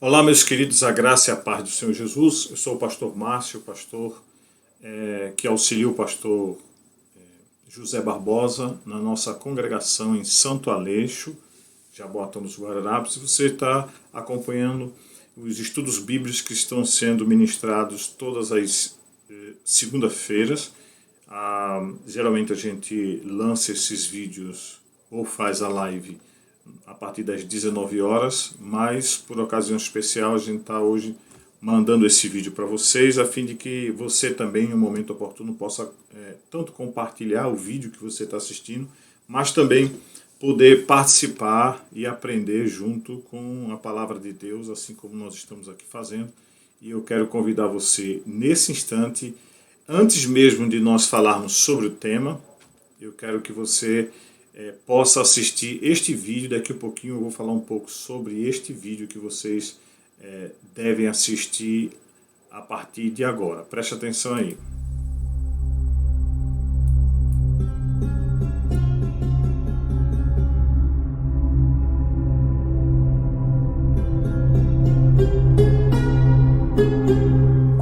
Olá, meus queridos, a graça e a paz do Senhor Jesus. Eu sou o pastor Márcio, pastor que auxilia o pastor José Barbosa na nossa congregação em Santo Aleixo, Jaboatão dos Guararapes. Se você está acompanhando os estudos bíblicos que estão sendo ministrados todas as segunda-feiras, geralmente a gente lança esses vídeos ou faz a live a partir das 19 horas, mas por ocasião especial a gente está hoje mandando esse vídeo para vocês, a fim de que você também, em um momento oportuno, possa tanto compartilhar o vídeo que você está assistindo, mas também poder participar e aprender junto com a palavra de Deus, assim como nós estamos aqui fazendo. E eu quero convidar você, nesse instante, antes mesmo de nós falarmos sobre o tema, eu quero que você possa assistir este vídeo. Daqui a pouquinho eu vou falar um pouco sobre este vídeo que vocês devem assistir a partir de agora. Preste atenção aí.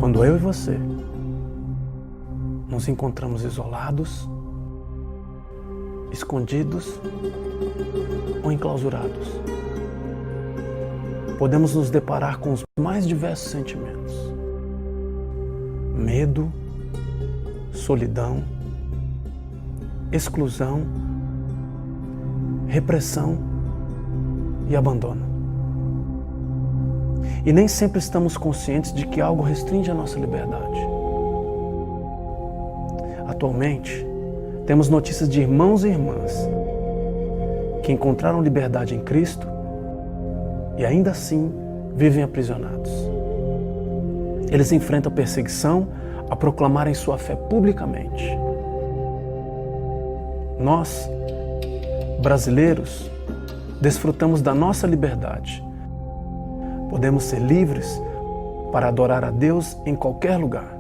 Quando eu e você nos encontramos isolados, escondidos ou enclausurados, podemos nos deparar com os mais diversos sentimentos: medo, solidão, exclusão, repressão e abandono. E nem sempre estamos conscientes de que algo restringe a nossa liberdade. Atualmente, temos notícias de irmãos e irmãs que encontraram liberdade em Cristo e ainda assim vivem aprisionados. Eles enfrentam perseguição a proclamarem sua fé publicamente. Nós, brasileiros, desfrutamos da nossa liberdade. Podemos ser livres para adorar a Deus em qualquer lugar.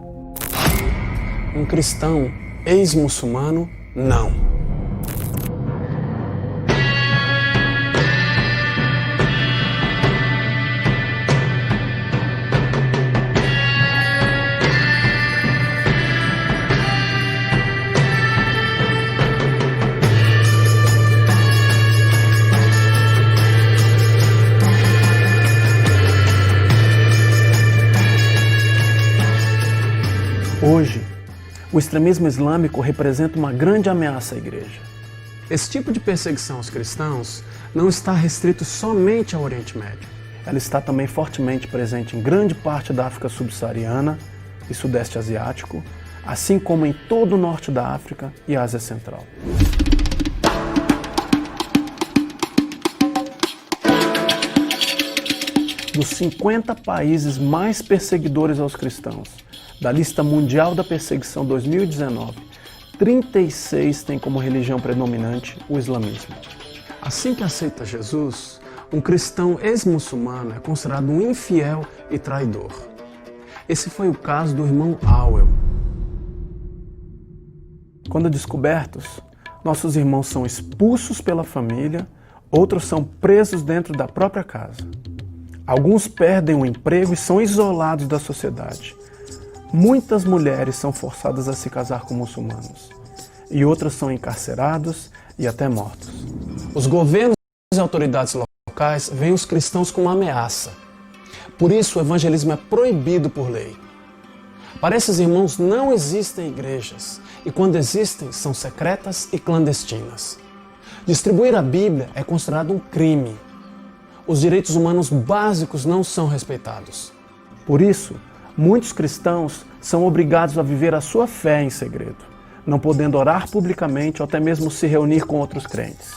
Um cristão ex-muçulmano, não. Hoje, o extremismo islâmico representa uma grande ameaça à igreja. Esse tipo de perseguição aos cristãos não está restrito somente ao Oriente Médio. Ela está também fortemente presente em grande parte da África subsaariana e Sudeste Asiático, assim como em todo o Norte da África e Ásia Central. Dos 50 países mais perseguidores aos cristãos, da lista mundial da perseguição 2019, 36 têm como religião predominante o islamismo. Assim que aceita Jesus, um cristão ex-muçulmano é considerado um infiel e traidor. Esse foi o caso do irmão Auel. Quando descobertos, nossos irmãos são expulsos pela família, outros são presos dentro da própria casa. Alguns perdem o emprego e são isolados da sociedade. Muitas mulheres são forçadas a se casar com muçulmanos e outras são encarcerados e até mortos. Os governos e autoridades locais veem os cristãos como uma ameaça. Por isso, o evangelismo é proibido por lei. Para esses irmãos não existem igrejas e quando existem, são secretas e clandestinas. Distribuir a Bíblia é considerado um crime. Os direitos humanos básicos não são respeitados. Por isso, muitos cristãos são obrigados a viver a sua fé em segredo, não podendo orar publicamente ou até mesmo se reunir com outros crentes.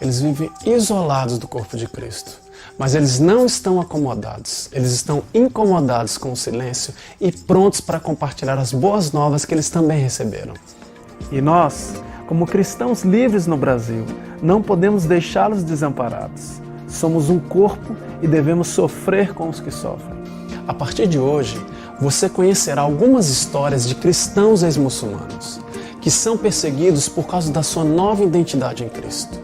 Eles vivem isolados do corpo de Cristo, mas eles não estão acomodados, eles estão incomodados com o silêncio e prontos para compartilhar as boas novas que eles também receberam. E nós, como cristãos livres no Brasil, não podemos deixá-los desamparados. Somos um corpo e devemos sofrer com os que sofrem. A partir de hoje, você conhecerá algumas histórias de cristãos ex-muçulmanos que são perseguidos por causa da sua nova identidade em Cristo.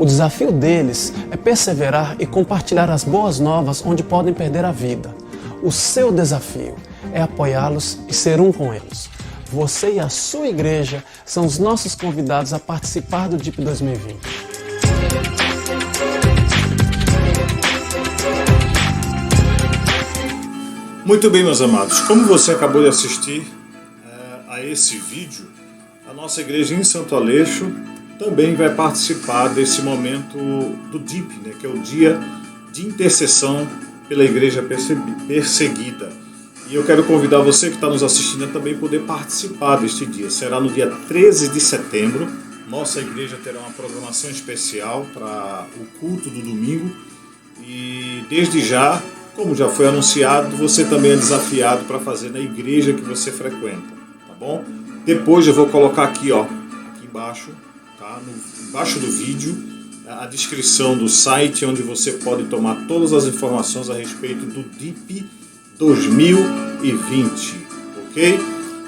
O desafio deles é perseverar e compartilhar as boas novas onde podem perder a vida. O seu desafio é apoiá-los e ser um com eles. Você e a sua igreja são os nossos convidados a participar do DIP 2020. Muito bem, meus amados. Como você acabou de assistir a esse vídeo, a nossa igreja em Santo Aleixo também vai participar desse momento do DIP, né, que é o Dia de Intercessão pela Igreja Perseguida. E eu quero convidar você que está nos assistindo a também poder participar deste dia. Será no dia 13 de setembro. Nossa igreja terá uma programação especial para o culto do domingo. E desde já, como já foi anunciado, você também é desafiado para fazer na igreja que você frequenta, tá bom? Depois eu vou colocar aqui, ó, aqui embaixo, tá? Embaixo do vídeo, a descrição do site onde você pode tomar todas as informações a respeito do DIP 2020, ok?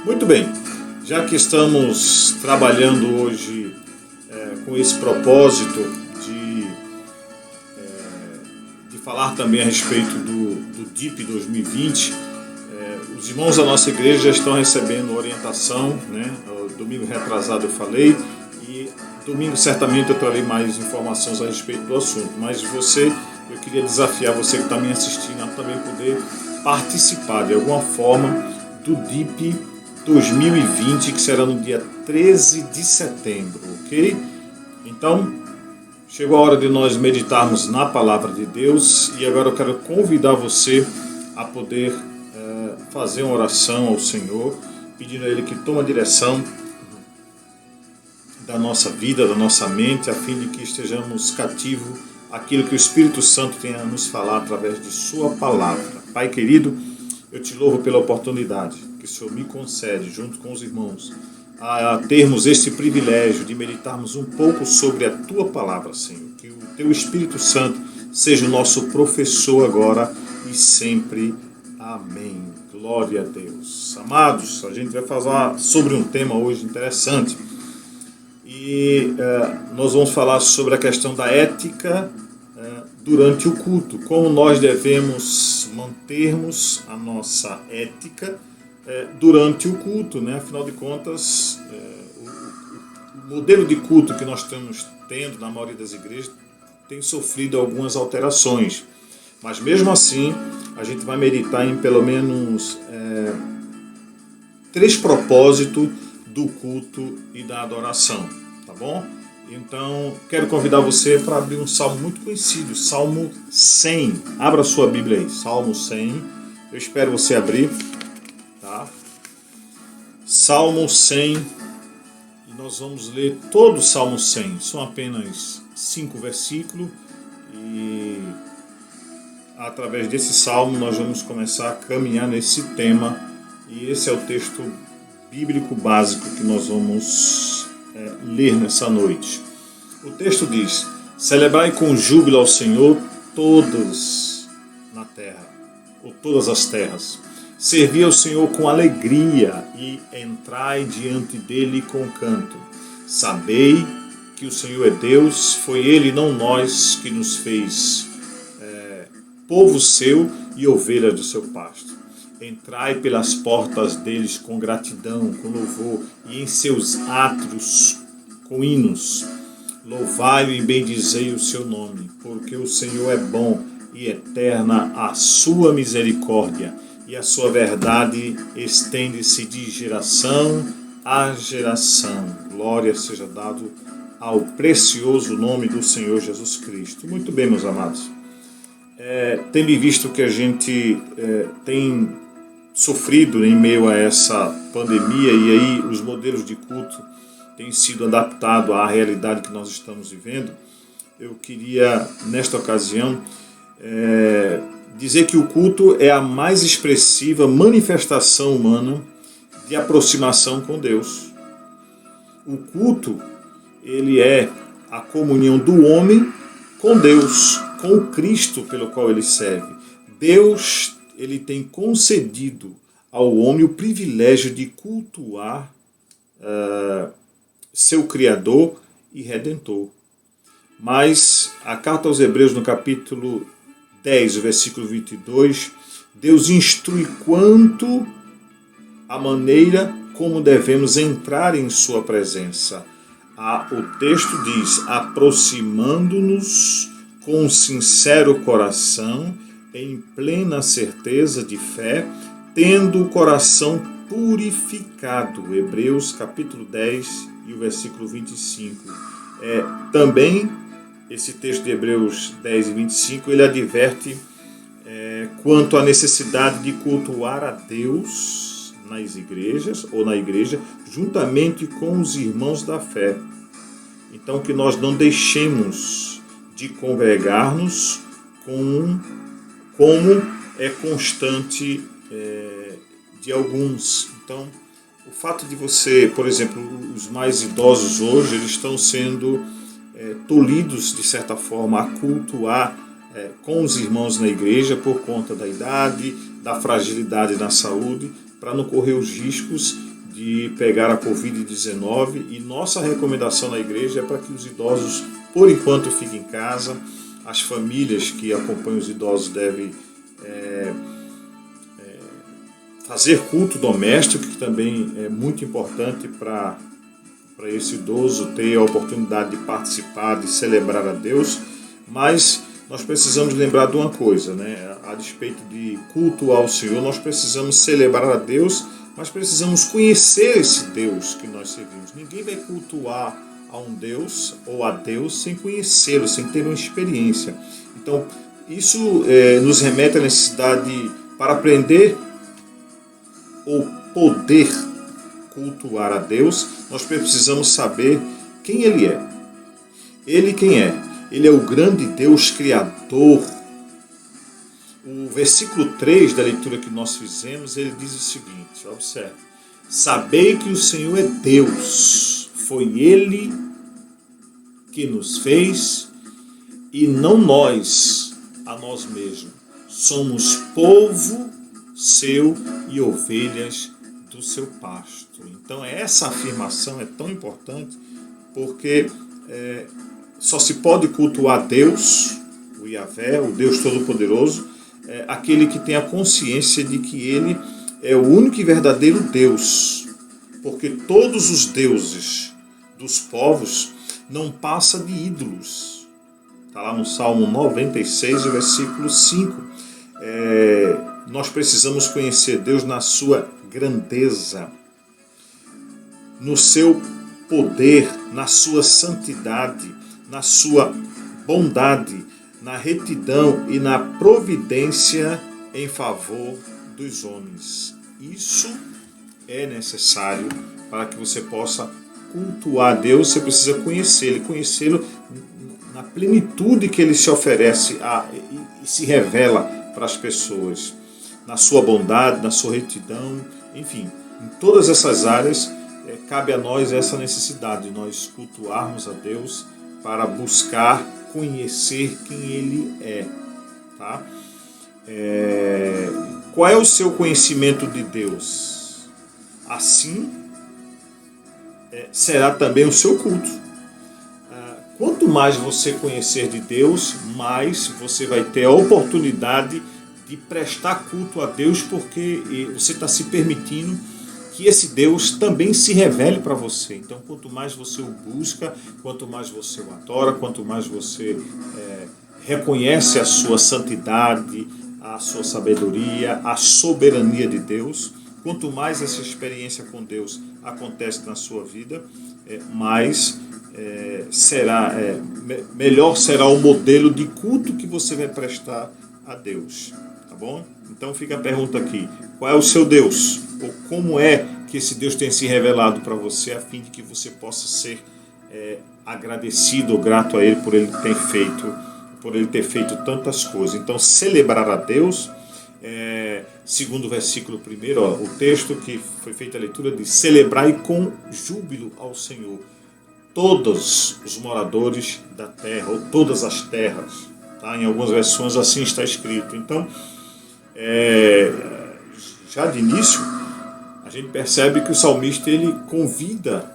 Muito bem, já que estamos trabalhando hoje com esse propósito de falar também a respeito do DIP 2020, os irmãos da nossa igreja já estão recebendo orientação, né? Domingo retrasado eu falei, e domingo certamente eu trarei mais informações a respeito do assunto, mas eu queria desafiar você que está me assistindo a também poder participar de alguma forma do DIP 2020, que será no dia 13 de setembro, ok? Então, chegou a hora de nós meditarmos na Palavra de Deus e agora eu quero convidar você a poder fazer uma oração ao Senhor, pedindo a Ele que tome a direção da nossa vida, da nossa mente, a fim de que estejamos cativos àquilo que o Espírito Santo tem a nos falar através de Sua Palavra. Pai querido, eu te louvo pela oportunidade que o Senhor me concede, junto com os irmãos, a termos este privilégio de meditarmos um pouco sobre a Tua Palavra, Senhor. Que o Teu Espírito Santo seja o nosso professor agora e sempre. Amém. Glória a Deus. Amados, a gente vai falar sobre um tema hoje interessante. E nós vamos falar sobre a questão da ética durante o culto, como nós devemos mantermos a nossa ética durante o culto, né? Afinal de contas, o modelo de culto que nós estamos tendo na maioria das igrejas tem sofrido algumas alterações, mas mesmo assim a gente vai meditar em pelo menos 3 propósitos do culto e da adoração, tá bom? Então, quero convidar você para abrir um salmo muito conhecido, Salmo 100. Abra sua Bíblia aí, Salmo 100. Eu espero você abrir, tá? Salmo 100. E nós vamos ler todo o Salmo 100. São apenas 5 versículos. E através desse salmo nós vamos começar a caminhar nesse tema. E esse é o texto bíblico básico que nós vamos ler nessa noite. O texto diz: celebrai com júbilo ao Senhor todos na terra, ou todas as terras. Servi ao Senhor com alegria e entrai diante dele com canto. Sabei que o Senhor é Deus, foi Ele, não nós, que nos fez povo seu e ovelhas do seu pasto. Entrai pelas portas deles com gratidão, com louvor, e em seus átrios com hinos. Louvai-o e bendizei o seu nome, porque o Senhor é bom e eterna a sua misericórdia, e a sua verdade estende-se de geração a geração. Glória seja dado ao precioso nome do Senhor Jesus Cristo. Muito bem, meus amados. Tendo visto que a gente tem sofrido em meio a essa pandemia, e aí os modelos de culto têm sido adaptados à realidade que nós estamos vivendo, eu queria, nesta ocasião, dizer que o culto é a mais expressiva manifestação humana de aproximação com Deus. O culto, ele é a comunhão do homem com Deus, com o Cristo pelo qual ele serve. Deus, ele tem concedido ao homem o privilégio de cultuar seu Criador e Redentor. Mas a carta aos Hebreus, no capítulo 10, versículo 22, Deus instrui quanto a maneira como devemos entrar em sua presença. O texto diz: aproximando-nos com um sincero coração, em plena certeza de fé, tendo o coração purificado. Hebreus capítulo 10 e o versículo 25. Também esse texto de Hebreus 10 e 25, ele adverte quanto à necessidade de cultuar a Deus nas igrejas ou na igreja, juntamente com os irmãos da fé. Então, que nós não deixemos de congregar-nos como é constante de alguns. Então, o fato de você, por exemplo, os mais idosos hoje, eles estão sendo tolhidos, de certa forma, a cultuar com os irmãos na igreja por conta da idade, da fragilidade na saúde, para não correr os riscos de pegar a Covid-19. E nossa recomendação na igreja é para que os idosos, por enquanto, fiquem em casa. As famílias que acompanham os idosos devem fazer culto doméstico, que também é muito importante para esse idoso ter a oportunidade de participar, de celebrar a Deus. Mas nós precisamos lembrar de uma coisa, né? A despeito de cultuar o Senhor, nós precisamos celebrar a Deus, mas precisamos conhecer esse Deus que nós servimos. Ninguém vai cultuar a um Deus ou a Deus sem conhecê-lo, sem ter uma experiência. Então, isso nos remete à necessidade, para aprender ou poder cultuar a Deus, nós precisamos saber quem Ele é. Ele quem é? Ele é o grande Deus Criador. O versículo 3 da leitura que nós fizemos, ele diz o seguinte, observe: sabei que o Senhor é Deus, foi Ele que nos fez e não nós a nós mesmos. Somos povo seu e ovelhas do seu pasto. Então essa afirmação é tão importante, porque só se pode cultuar Deus, o Yahvé, o Deus Todo-Poderoso, aquele que tem a consciência de que Ele é o único e verdadeiro Deus, porque todos os deuses dos povos não passam de ídolos. Está lá no Salmo 96, versículo 5. Nós precisamos conhecer Deus na sua grandeza, no seu poder, na sua santidade, na sua bondade, na retidão e na providência em favor dos homens. Isso é necessário para que você possa cultuar Deus. Você precisa conhecê-lo na plenitude que Ele se oferece e se revela para as pessoas, na sua bondade, na sua retidão, enfim, em todas essas áreas cabe a nós essa necessidade de nós cultuarmos a Deus para buscar conhecer quem Ele é. Tá? Qual é o seu conhecimento de Deus? Assim será também o seu culto. Quanto mais você conhecer de Deus, mais você vai ter a oportunidade de prestar culto a Deus, porque você está se permitindo que esse Deus também se revele para você. Então, quanto mais você o busca, quanto mais você o adora, quanto mais você reconhece a sua santidade, a sua sabedoria, a soberania de Deus, quanto mais essa experiência com Deus acontece na sua vida, mais melhor será o modelo de culto que você vai prestar a Deus. Tá bom? Então fica a pergunta aqui: qual é o seu Deus? Ou como é que esse Deus tem se revelado para você, a fim de que você possa ser agradecido ou grato a Ele por Ele ter feito tantas coisas. Então, celebrar a Deus, segundo o versículo 1, o texto que foi feita a leitura diz: celebrai com júbilo ao Senhor todos os moradores da terra, ou todas as terras. Tá? Em algumas versões assim está escrito. Então, já de início, a gente percebe que o salmista ele convida,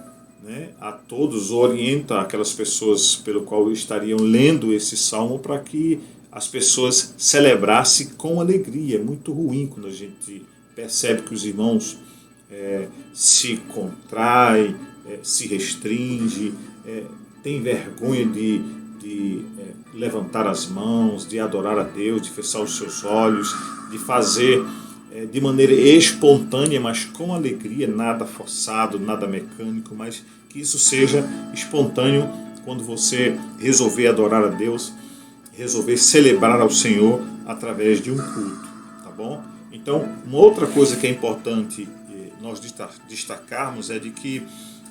né, a todos, orienta aquelas pessoas pelo qual estariam lendo esse salmo para que as pessoas celebrassem com alegria. É muito ruim quando a gente percebe que os irmãos se contraem, se restringem, tem vergonha de levantar as mãos, de adorar a Deus, de fechar os seus olhos, de fazer de maneira espontânea, mas com alegria, nada forçado, nada mecânico, mas que isso seja espontâneo quando você resolver adorar a Deus, resolver celebrar ao Senhor através de um culto, tá bom? Então, uma outra coisa que é importante nós destacarmos é de que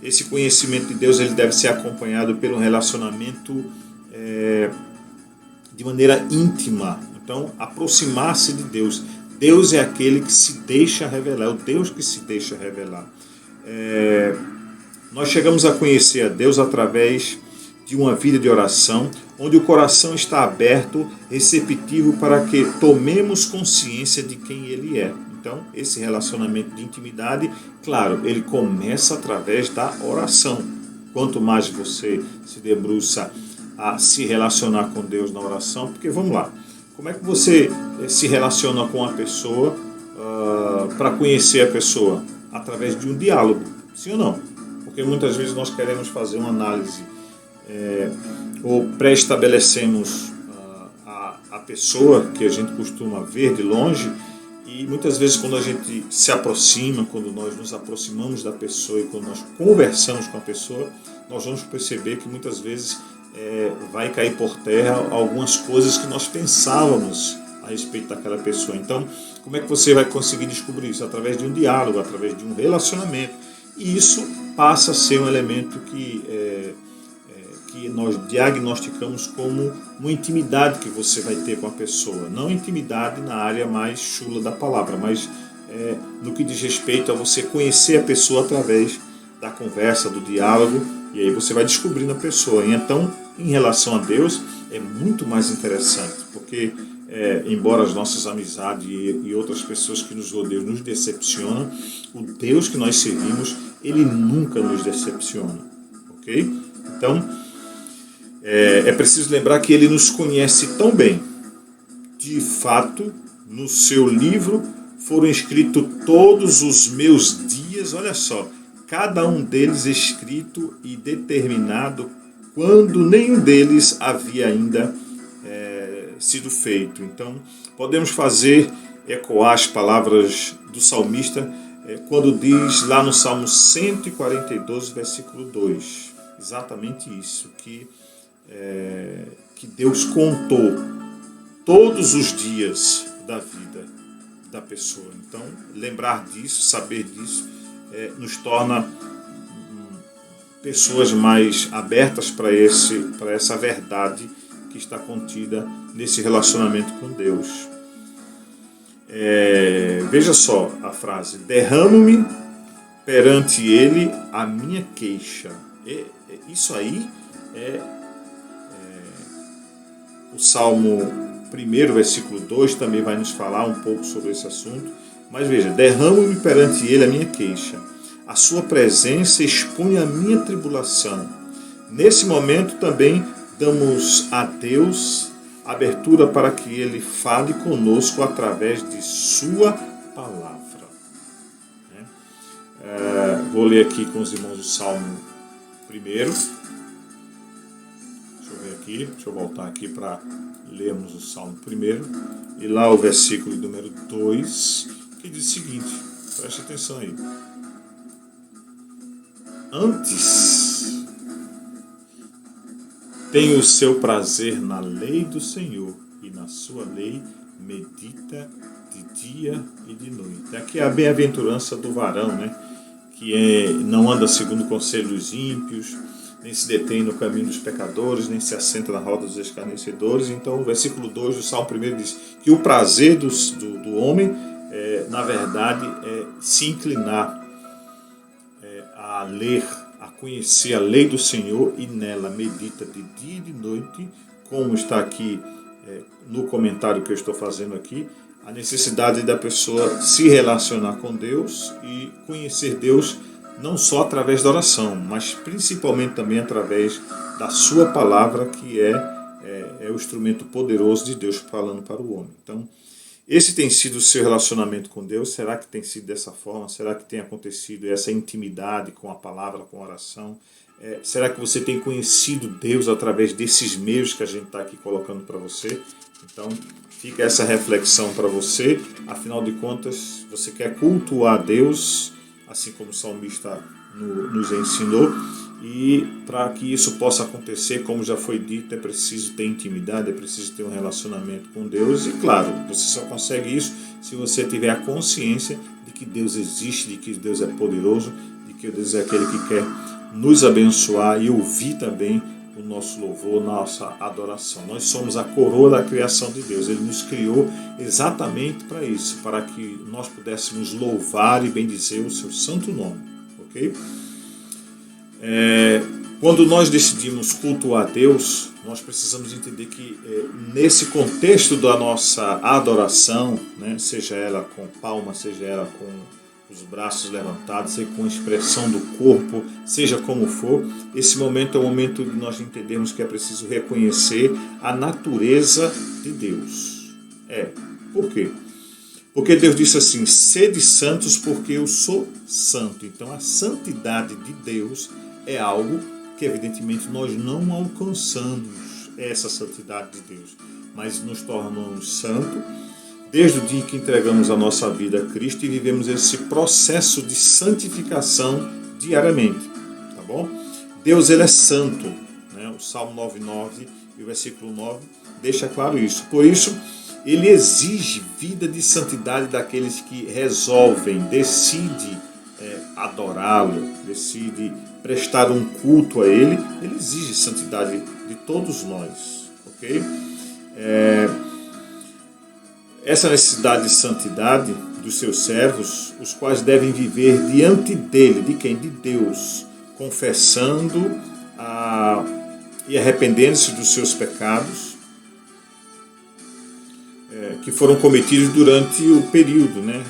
esse conhecimento de Deus ele deve ser acompanhado pelo relacionamento de maneira íntima. Então, aproximar-se de Deus. Deus é aquele que se deixa revelar, é o Deus que se deixa revelar. Nós chegamos a conhecer a Deus através de uma vida de oração, onde o coração está aberto, receptivo para que tomemos consciência de quem Ele é. Então, esse relacionamento de intimidade, claro, ele começa através da oração. Quanto mais você se debruça a se relacionar com Deus na oração, porque vamos lá, como é que você se relaciona com a pessoa para conhecer a pessoa? Através de um diálogo, sim ou não? Porque muitas vezes nós queremos fazer uma análise ou pré-estabelecemos a pessoa que a gente costuma ver de longe, e muitas vezes quando a gente se aproxima, quando nós nos aproximamos da pessoa e quando nós conversamos com a pessoa, nós vamos perceber que muitas vezes vai cair por terra algumas coisas que nós pensávamos a respeito daquela pessoa. Então, como é que você vai conseguir descobrir isso? Através de um diálogo, através de um relacionamento. E isso passa a ser um elemento que nós diagnosticamos como uma intimidade que você vai ter com a pessoa. Não intimidade na área mais chula da palavra, mas no que diz respeito a você conhecer a pessoa através da conversa, do diálogo, e aí você vai descobrindo a pessoa. E então, em relação a Deus, é muito mais interessante, porque embora as nossas amizades e outras pessoas que nos rodeiam nos decepcionam, o Deus que nós servimos, Ele nunca nos decepciona, ok? Então, é preciso lembrar que Ele nos conhece tão bem. De fato, no seu livro foram escritos todos os meus dias, olha só, cada um deles escrito e determinado quando nenhum deles havia ainda sido feito. Então, podemos fazer ecoar as palavras do salmista quando diz lá no Salmo 142, versículo 2, exatamente isso, que Deus contou todos os dias da vida da pessoa. Então, lembrar disso, saber disso, nos torna pessoas mais abertas para essa verdade que está contida nesse relacionamento com Deus. Veja só a frase: derramo-me perante Ele a minha queixa. Isso aí o Salmo 1, versículo 2 também vai nos falar um pouco sobre esse assunto. Mas veja, derramo-me perante Ele a minha queixa. A sua presença expõe a minha tribulação. Nesse momento também damos a Deus abertura para que Ele fale conosco através de sua palavra. Vou ler aqui com os irmãos o Salmo 1. Deixa eu ver aqui, deixa eu voltar aqui para lermos o Salmo 1. E lá o versículo número 2, que diz o seguinte, preste atenção aí. Antes tem o seu prazer na lei do Senhor, e na sua lei medita de dia e de noite. Aqui é a bem-aventurança do varão, né? Que não anda segundo o conselho dos ímpios, nem se detém no caminho dos pecadores, nem se assenta na roda dos escarnecedores. Então o versículo 2 do Salmo 1 diz que o prazer do homem, na verdade, é se inclinar a ler, a conhecer a lei do Senhor, e nela medita de dia e de noite, como está aqui no comentário que eu estou fazendo aqui, a necessidade da pessoa se relacionar com Deus e conhecer Deus não só através da oração, mas principalmente também através da sua palavra, que é o instrumento poderoso de Deus falando para o homem. Então, esse tem sido o seu relacionamento com Deus? Será que tem sido dessa forma? Será que tem acontecido essa intimidade com a palavra, com a oração? Será que você tem conhecido Deus através desses meios que a gente está aqui colocando para você? Então, fica essa reflexão para você. Afinal de contas, você quer cultuar Deus, assim como o salmista nos ensinou. E para que isso possa acontecer, como já foi dito, é preciso ter intimidade, é preciso ter um relacionamento com Deus. E claro, você só consegue isso se você tiver a consciência de que Deus existe, de que Deus é poderoso, de que Deus é aquele que quer nos abençoar e ouvir também o nosso louvor, nossa adoração. Nós somos a coroa da criação de Deus. Ele nos criou exatamente para isso, para que nós pudéssemos louvar e bendizer o seu santo nome. Ok? Quando nós decidimos cultuar Deus, nós precisamos entender que nesse contexto da nossa adoração, né, seja ela com palmas, seja ela com os braços levantados, seja com a expressão do corpo, seja como for, esse momento é o momento de nós entendermos que é preciso reconhecer a natureza de Deus. Por quê? Porque Deus disse assim: sede santos porque eu sou santo. Então a santidade de Deus é algo que evidentemente nós não alcançamos, essa santidade de Deus, mas nos tornamos santos desde o dia que entregamos a nossa vida a Cristo e vivemos esse processo de santificação diariamente, tá bom? Deus, ele é santo, né? O Salmo 9:9 e o versículo 9 deixa claro isso. Por isso, ele exige vida de santidade daqueles que resolvem, decidem adorá-lo, decidem prestar um culto a ele. Ele exige santidade de todos nós, ok? Essa necessidade de santidade dos seus servos, os quais devem viver diante dele, de quem? De Deus, confessando e arrependendo-se dos seus pecados que foram cometidos durante o período, né?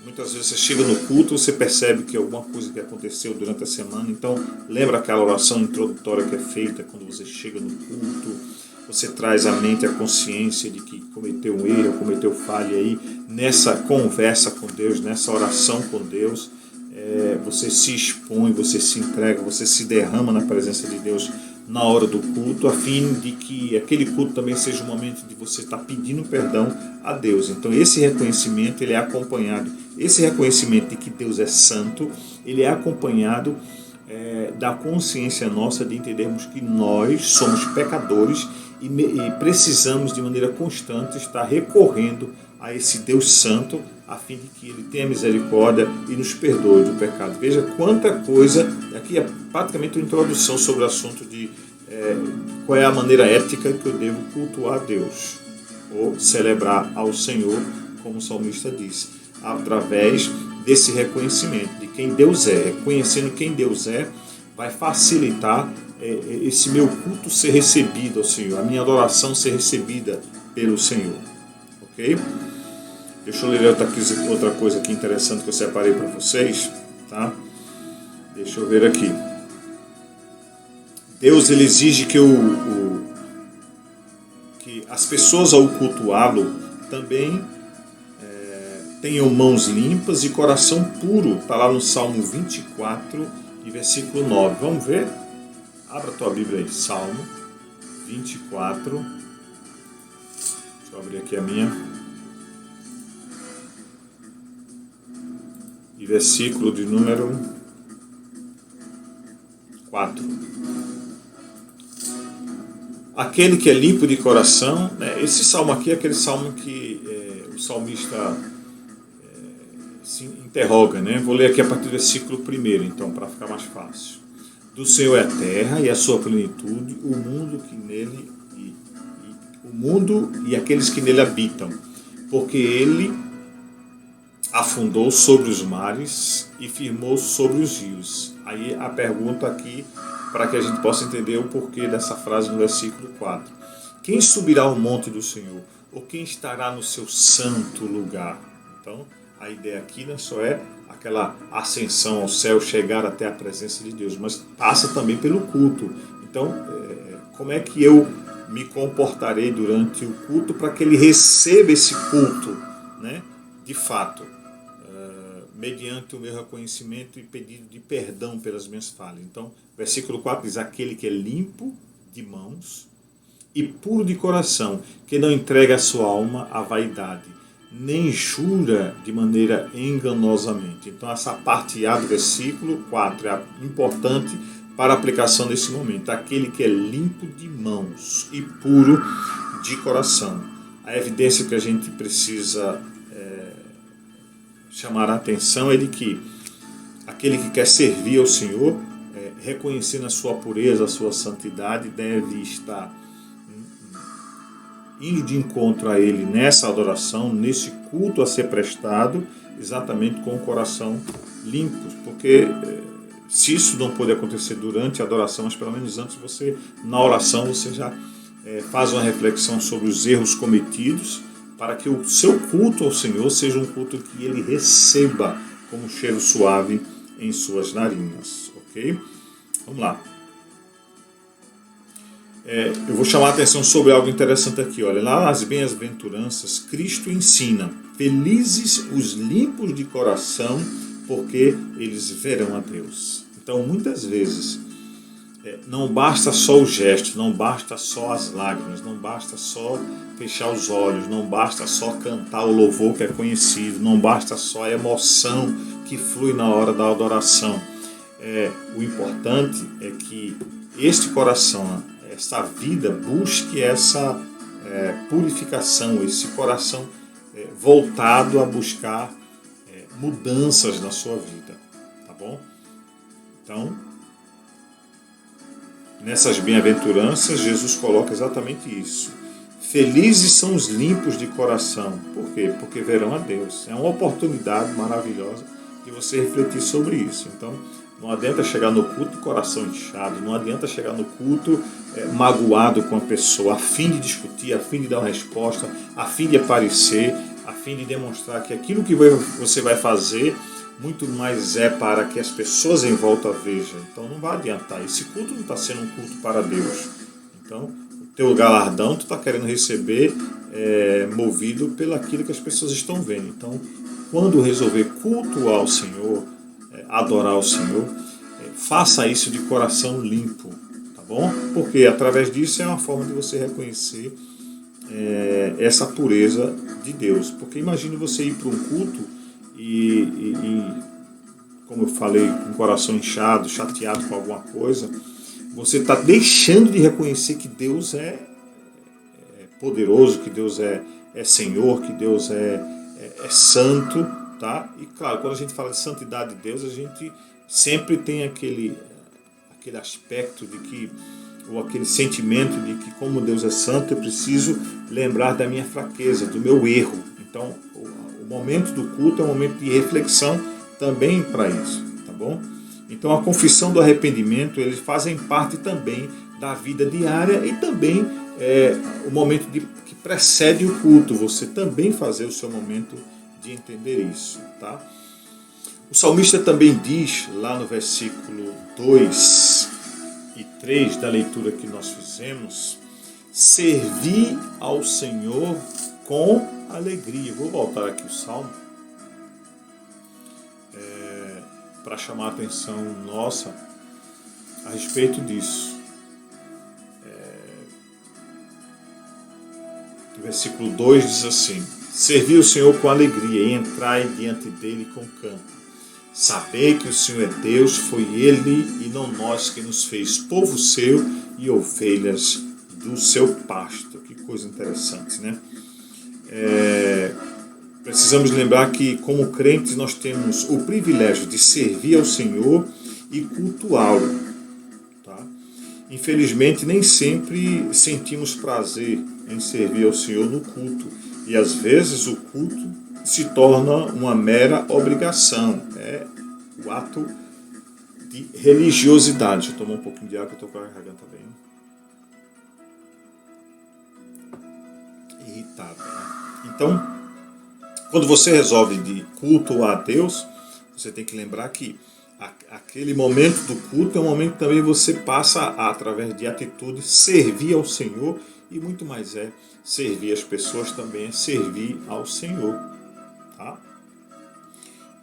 Muitas vezes você chega no culto, você percebe que alguma coisa que aconteceu durante a semana, então lembra aquela oração introdutória que é feita quando você chega no culto. Você traz à mente a consciência de que cometeu um erro, cometeu falha aí. Nessa conversa com Deus, nessa oração com Deus, você se expõe, você se entrega, você se derrama na presença de Deus na hora do culto, a fim de que aquele culto também seja um momento de você estar pedindo perdão a Deus. Então esse reconhecimento, ele é acompanhado, esse reconhecimento de que Deus é santo, ele é acompanhado da consciência nossa de entendermos que nós somos pecadores e precisamos de maneira constante estar recorrendo a esse Deus santo, a fim de que ele tenha misericórdia e nos perdoe do pecado. Veja quanta coisa, aqui é praticamente uma introdução sobre o assunto de qual é a maneira ética que eu devo cultuar a Deus, ou celebrar ao Senhor, como o salmista disse, através desse reconhecimento de quem Deus é. Reconhecendo quem Deus é, vai facilitar esse meu culto ser recebido ao Senhor, a minha adoração ser recebida pelo Senhor. Ok? Deixa eu ler outra coisa aqui interessante que eu separei para vocês, tá? Deixa eu ver aqui. Deus, ele exige que as pessoas ao cultuá-lo também tenham mãos limpas e coração puro. Está lá no Salmo 24 e versículo 9. Vamos ver? Abra a tua Bíblia aí, Salmo 24. Deixa eu abrir aqui a minha. E versículo de número 4. Aquele que é limpo de coração, né? Esse salmo aqui é aquele salmo que o salmista se interroga, né? Vou ler aqui a partir do versículo 1, então, para ficar mais fácil. Do Senhor é a terra e a sua plenitude, o mundo e aqueles que nele habitam, porque ele afundou sobre os mares e firmou sobre os rios. Aí a pergunta aqui, para que a gente possa entender o porquê dessa frase no versículo 4. Quem subirá ao monte do Senhor? Ou quem estará no seu santo lugar? Então, A ideia aqui não só é aquela ascensão ao céu, chegar até a presença de Deus, mas passa também pelo culto. Então, como é que eu me comportarei durante o culto para que ele receba esse culto, né? De fato, mediante o meu reconhecimento e pedido de perdão pelas minhas falhas. Então, versículo 4 diz: aquele que é limpo de mãos e puro de coração, que não entrega a sua alma à vaidade, nem jura de maneira enganosamente. Então, essa parte A do versículo 4 é importante para a aplicação desse momento. Aquele que é limpo de mãos e puro de coração. A evidência que a gente precisa chamar a atenção é de que aquele que quer servir ao Senhor, reconhecendo a sua pureza, a sua santidade, deve estar indo de encontro a Ele nessa adoração, nesse culto a ser prestado, exatamente com o coração limpo, porque se isso não pode acontecer durante a adoração, mas pelo menos antes você, na oração, você já faz uma reflexão sobre os erros cometidos, para que o seu culto ao Senhor seja um culto que Ele receba como cheiro suave em suas narinas, ok? Vamos lá. Eu vou chamar a atenção sobre algo interessante aqui. Olha, lá nas bem-aventuranças, Cristo ensina: felizes os limpos de coração, porque eles verão a Deus. Então, muitas vezes, não basta só o gesto, não basta só as lágrimas, não basta só fechar os olhos, não basta só cantar o louvor que é conhecido, não basta só a emoção que flui na hora da adoração. O importante é que este coração, esta vida, busque essa purificação, esse coração voltado a buscar mudanças na sua vida, tá bom? Então, nessas bem-aventuranças, Jesus coloca exatamente isso. Felizes são os limpos de coração. Por quê? Porque verão a Deus. É uma oportunidade maravilhosa de você refletir sobre isso. Então, não adianta chegar no culto de coração inchado, não adianta chegar no culto magoado com a pessoa, a fim de discutir, a fim de dar uma resposta, a fim de aparecer, a fim de demonstrar que aquilo que você vai fazer muito mais é para que as pessoas em volta vejam. Então não vai adiantar. Esse culto não está sendo um culto para Deus. Então o teu galardão tu está querendo receber movido pelaquilo que as pessoas estão vendo. Então quando resolver cultuar o Senhor, adorar o Senhor, faça isso de coração limpo, tá bom? Porque através disso é uma forma de você reconhecer essa pureza de Deus. Porque imagine você ir para um culto e, como eu falei, com o coração inchado, chateado com alguma coisa, você está deixando de reconhecer que Deus é poderoso, que Deus é Senhor, que Deus é santo, tá? E claro, quando a gente fala de santidade de Deus, a gente sempre tem aquele aspecto de que, ou aquele sentimento de que, como Deus é santo, eu preciso lembrar da minha fraqueza, do meu erro. Então, o momento do culto é um momento de reflexão também para isso, tá bom? Então, a confissão do arrependimento, eles fazem parte também da vida diária e também o momento que precede o culto, você também fazer o seu momento de entender isso, tá? O salmista também diz, lá no versículo 2 e 3 da leitura que nós fizemos: servi ao Senhor com alegria. Vou voltar aqui o salmo para chamar a atenção nossa a respeito disso. O versículo 2 diz assim: servi o Senhor com alegria e entrai diante dele com canto. Sabei que o Senhor é Deus, foi Ele e não nós que nos fez povo seu e ovelhas do seu pasto. Que coisa interessante, né? Precisamos lembrar que, como crentes, nós temos o privilégio de servir ao Senhor e cultuá-lo. Tá? Infelizmente, nem sempre sentimos prazer em servir ao Senhor no culto. E às vezes o culto se torna uma mera obrigação. É o ato de religiosidade. Deixa eu tomar um pouquinho de água, que eu estou com a garganta bem irritada. Né? Então, Quando você resolve de culto a Deus, você tem que lembrar que aquele momento do culto é um momento que também você passa, através de atitudes, servir ao Senhor, e muito mais servir as pessoas também, é servir ao Senhor. Tá?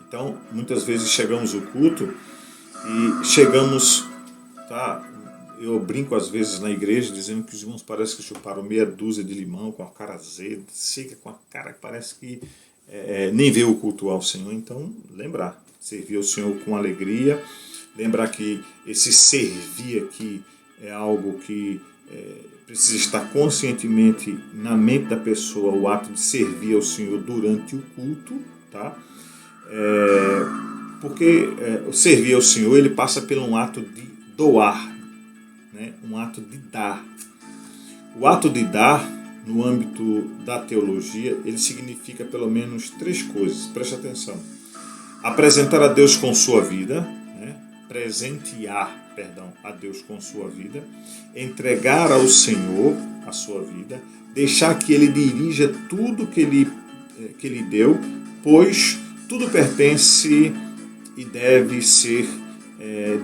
Então, muitas vezes chegamos ao culto e chegamos, tá? Eu brinco às vezes na igreja dizendo que os irmãos parecem que chuparam meia dúzia de limão com a cara azeda, seca, com a cara que parece que nem veio cultuar ao Senhor. Então, lembrar, servir ao Senhor com alegria, lembrar que esse servir aqui é algo que precisa estar conscientemente na mente da pessoa, o ato de servir ao Senhor durante o culto, tá? Porque o servir ao Senhor ele passa por um ato de doar, né? Um ato de dar. O ato de dar, no âmbito da teologia, ele significa pelo menos 3 coisas. Preste atenção. Apresentar a Deus com sua vida, né? Presentear, a Deus com sua vida, entregar ao Senhor a sua vida, deixar que Ele dirija tudo que Ele deu, pois tudo pertence e deve ser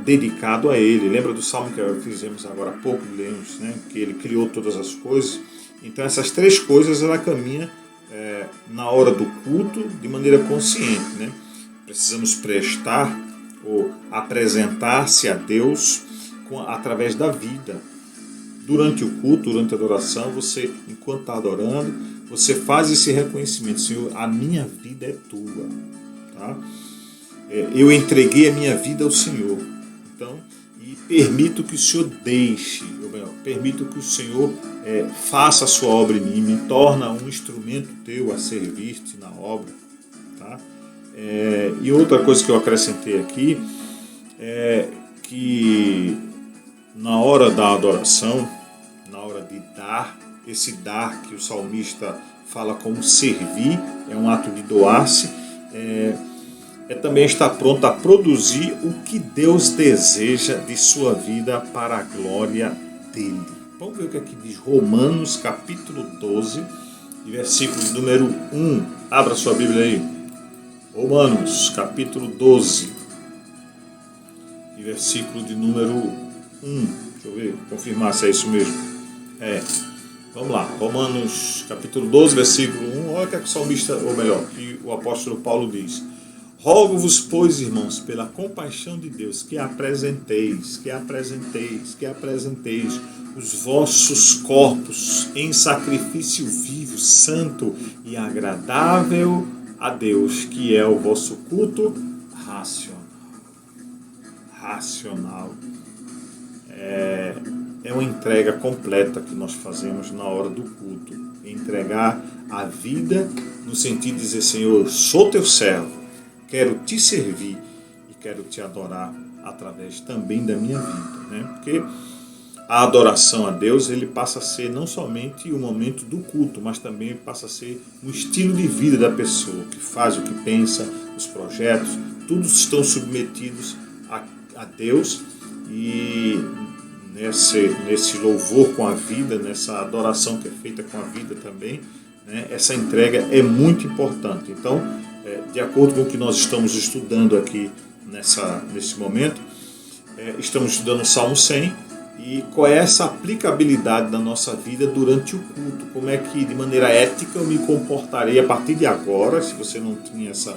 dedicado a Ele. Lembra do salmo que fizemos agora há pouco, lemos, né? Que Ele criou todas as coisas. Então essas 3 coisas ela caminha na hora do culto de maneira consciente, né? Precisamos prestar ou apresentar-se a Deus através da vida. Durante o culto, durante a adoração, você, enquanto está adorando, você faz esse reconhecimento: Senhor, a minha vida é tua. Tá? Eu entreguei a minha vida ao Senhor. Então, e permito que o Senhor deixe, ou melhor, permito que o Senhor faça a sua obra em mim, me torna um instrumento teu a servir-te na obra. Tá? E outra coisa que eu acrescentei aqui é que na hora da adoração, na hora de dar, esse dar que o salmista fala como servir, é um ato de doar-se, também estar pronto a produzir o que Deus deseja de sua vida para a glória dele. Vamos ver o que aqui diz Romanos capítulo 12, versículo número 1. Abra sua Bíblia aí. Romanos, capítulo 12, e versículo de número 1. Deixa eu ver, confirmar se é isso mesmo. Vamos lá. Romanos, capítulo 12, versículo 1. Olha o que o salmista, ou melhor, que o apóstolo Paulo diz. Rogo-vos, pois, irmãos, pela compaixão de Deus, que apresenteis os vossos corpos em sacrifício vivo, santo e agradável a Deus, que é o vosso culto racional. É uma entrega completa que nós fazemos na hora do culto. Entregar a vida no sentido de dizer: Senhor, eu sou teu servo, quero te servir e quero te adorar através também da minha vida, né? Porque a adoração a Deus, ele passa a ser não somente o momento do culto, mas também passa a ser um estilo de vida da pessoa, que faz o que pensa, os projetos, todos estão submetidos a Deus. E nesse louvor com a vida, nessa adoração que é feita com a vida também, né, essa entrega é muito importante. Então, de acordo com o que nós estamos estudando aqui nesse momento, estamos estudando o Salmo 100, e qual é essa aplicabilidade da nossa vida durante o culto. Como é que, de maneira ética, eu me comportarei a partir de agora, se você não tinha essa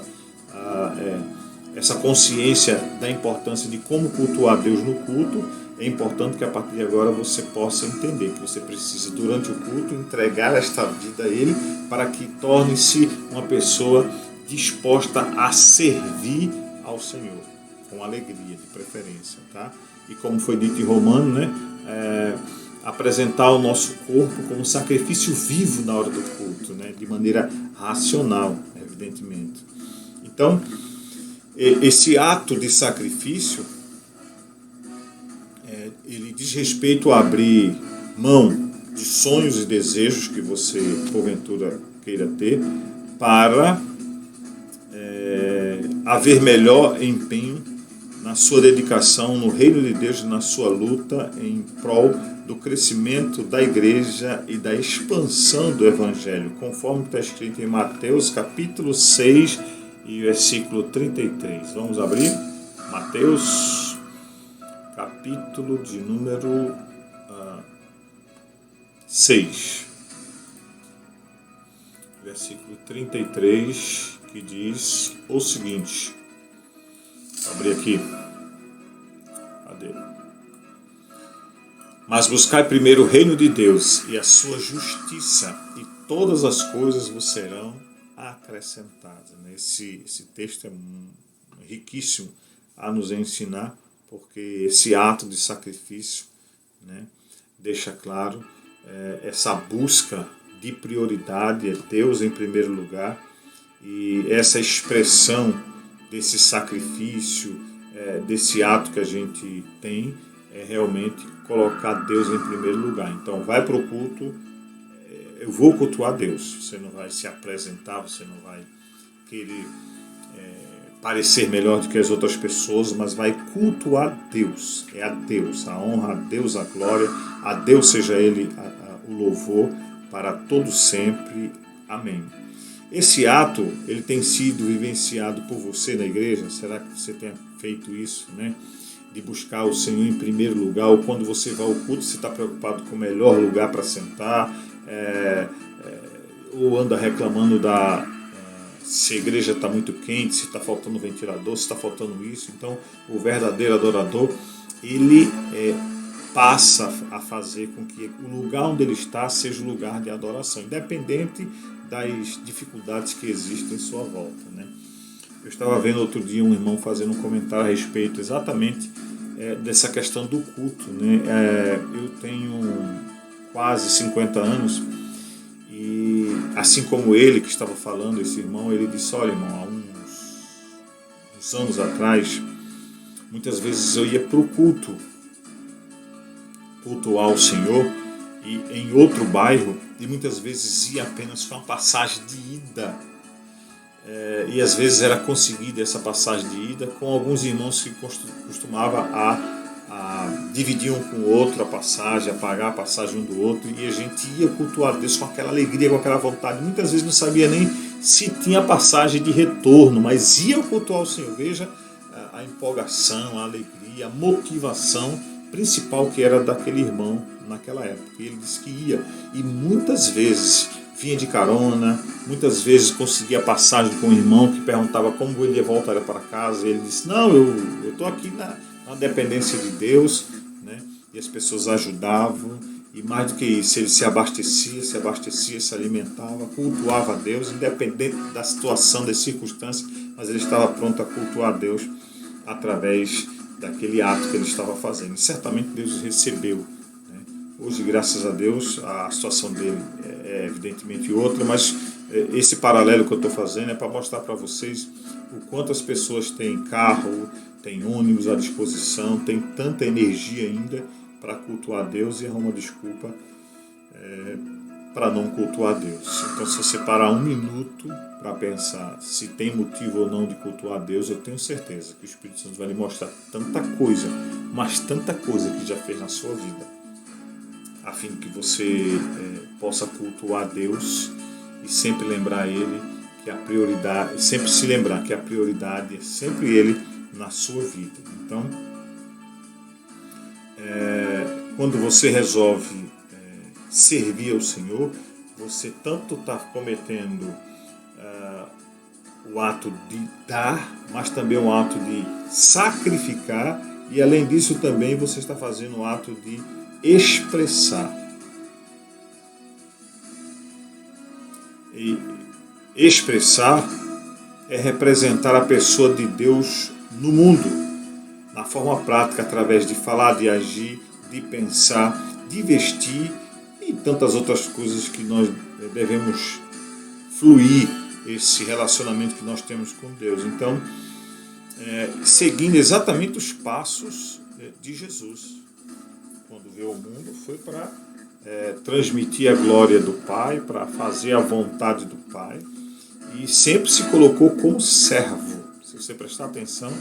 consciência da importância de como cultuar Deus no culto, é importante que a partir de agora você possa entender que você precisa, durante o culto, entregar esta vida a Ele para que torne-se uma pessoa disposta a servir ao Senhor, com alegria, de preferência, tá? E como foi dito em Romano, né, apresentar o nosso corpo como sacrifício vivo na hora do culto, né, de maneira racional, evidentemente. Então, esse ato de sacrifício, ele diz respeito a abrir mão de sonhos e desejos que você, porventura, queira ter, para haver melhor empenho na sua dedicação no reino de Deus, na sua luta em prol do crescimento da igreja e da expansão do evangelho, conforme está escrito em Mateus capítulo 6 e versículo 33. Vamos abrir? Mateus capítulo de número 6, versículo 33, que diz o seguinte. Vou abrir aqui. Cadê? Mas buscai primeiro o reino de Deus e a sua justiça, e todas as coisas vos serão acrescentadas. Esse texto é riquíssimo a nos ensinar, porque esse ato de sacrifício, né, deixa claro essa busca de prioridade, é Deus em primeiro lugar, e essa expressão desse sacrifício, desse ato que a gente tem, é realmente colocar Deus em primeiro lugar. Então vai para o culto, eu vou cultuar Deus, você não vai se apresentar, você não vai querer parecer melhor do que as outras pessoas, mas vai cultuar Deus, é a Deus, a honra a Deus, a glória, a Deus seja Ele o louvor para todo sempre. Amém. Esse ato, ele tem sido vivenciado por você na igreja? Será que você tem feito isso, né? De buscar o Senhor em primeiro lugar, ou quando você vai ao culto, você está preocupado com o melhor lugar para sentar, ou anda reclamando se a igreja está muito quente, se está faltando ventilador, se está faltando isso. Então, o verdadeiro adorador, ele passa a fazer com que o lugar onde ele está seja o lugar de adoração, independente das dificuldades que existem em sua volta, né? Eu estava vendo outro dia um irmão fazendo um comentário a respeito exatamente dessa questão do culto, né? Eu tenho quase 50 anos e, assim como ele que estava falando, esse irmão, ele disse: olha, irmão, há uns anos atrás, muitas vezes eu ia para o cultuar o Senhor e em outro bairro, e muitas vezes ia apenas com a passagem de ida, e às vezes era conseguida essa passagem de ida com alguns irmãos que costumavam a dividir um com o outro a passagem, a pagar a passagem um do outro, e a gente ia cultuar Deus com aquela alegria, com aquela vontade. Muitas vezes não sabia nem se tinha passagem de retorno, mas ia cultuar o Senhor. Veja a empolgação, a alegria, a motivação principal que era daquele irmão naquela época. E ele disse que ia, e muitas vezes vinha de carona, muitas vezes conseguia passagem com um irmão que perguntava como ele voltaria para casa, e ele disse: não, eu estou aqui na dependência de Deus, né? E as pessoas ajudavam, e mais do que isso, ele se abastecia, se alimentava, cultuava a Deus, independente da situação, das circunstâncias, mas ele estava pronto a cultuar a Deus através daquele ato que ele estava fazendo. E certamente Deus recebeu, né? Hoje, graças a Deus, a situação dele é evidentemente outra, mas esse paralelo que eu estou fazendo é para mostrar para vocês o quanto as pessoas têm carro, têm ônibus à disposição, têm tanta energia ainda para cultuar a Deus e arruma desculpa para não cultuar a Deus. Então, se você parar um minuto para pensar se tem motivo ou não de cultuar a Deus, eu tenho certeza que o Espírito Santo vai lhe mostrar tanta coisa, mas tanta coisa que já fez na sua vida, a fim de que você possa cultuar a Deus e sempre lembrar Ele que a prioridade, sempre se lembrar que a prioridade é sempre Ele na sua vida. Então, quando você resolve servir ao Senhor, você tanto está cometendo o ato de dar, mas também o ato de sacrificar, e além disso também você está fazendo o ato de expressar. E expressar é representar a pessoa de Deus no mundo, na forma prática, através de falar, de agir, de pensar, de vestir e tantas outras coisas que nós devemos fluir esse relacionamento que nós temos com Deus. Então, seguindo exatamente os passos de Jesus. Quando veio ao mundo, foi para transmitir a glória do Pai, para fazer a vontade do Pai, e sempre se colocou como servo. Se você prestar atenção,